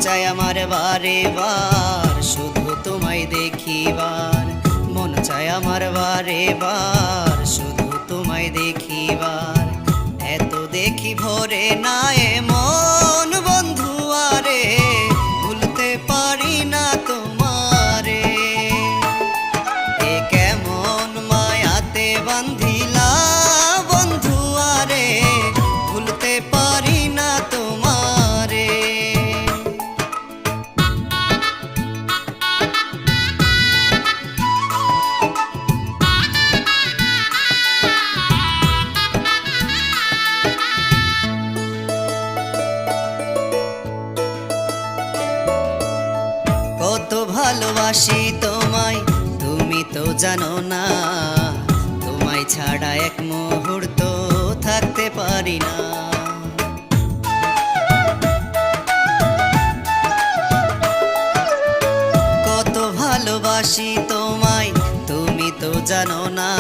চায় আমার বারে বার শুধু তোমায় দেখিবার। মন চায় আমার বারে বার শুধু তোমায় দেখিবার। এত দেখি ভরে না এ মন বন্ধু আরে, ভুলতে পারি না তোমারে। এ কেমন মায়াতে বান্ধিলা বন্ধু আরে, ভুলতে পারি না তোমারে। কত ভালোবাসি তোমায় তুমি তো জানো না, তোমায় ছাড়া এক মুহূর্ত থাকতে পারি না। কত ভালোবাসি তোমায় তুমি তো জানো না,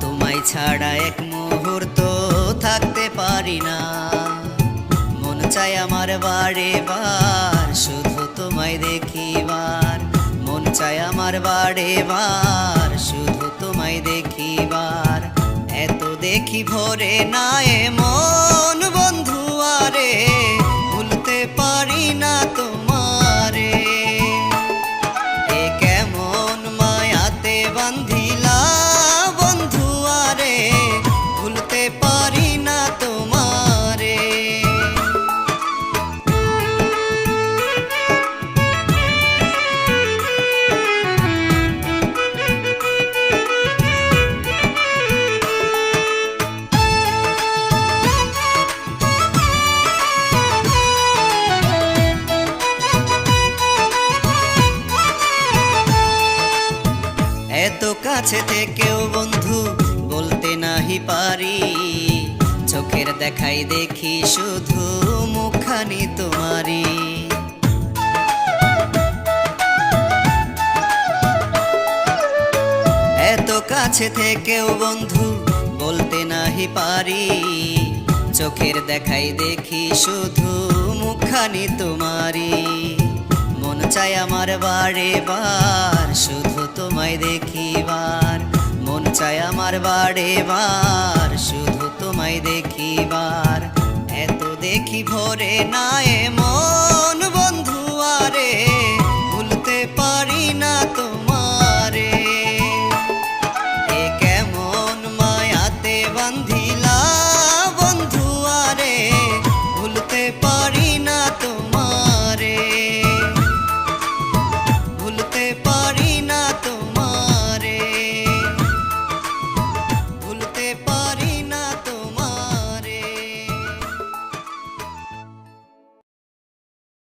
তোমায় ছাড়া এক মুহূর্ত থাকতে পারি না। মন চায় আমার বারে বার শুধু তোমায় দেখিবার। মন চায় আমার বারে বার শুধু তোমায় দেখিবার। এত দেখি ভরে না এ মন বন্ধু আরে, ভুলতে পারি না তোমারে। এ কেমন মায়াতে বান্ধিলা বন্ধু আরে, ভুলতে পারি না তোমারে। এত কাছে থেকেও বন্ধু বলতে নাহি পারি, চোখের দেখাই দেখি শুধু মুখখানি তোমারি। এত কাছে থেকেও বন্ধু বলতে নাহি পারি, চোখের দেখাই দেখি শুধু মুখখানি তোমারি। মন চায় আমার বারে বার শুধু তোমায় দেখিবার। মন চায় আমার বারে বার শুধু তোমায় দেখিবার। এত দেখি ভরে না এ মন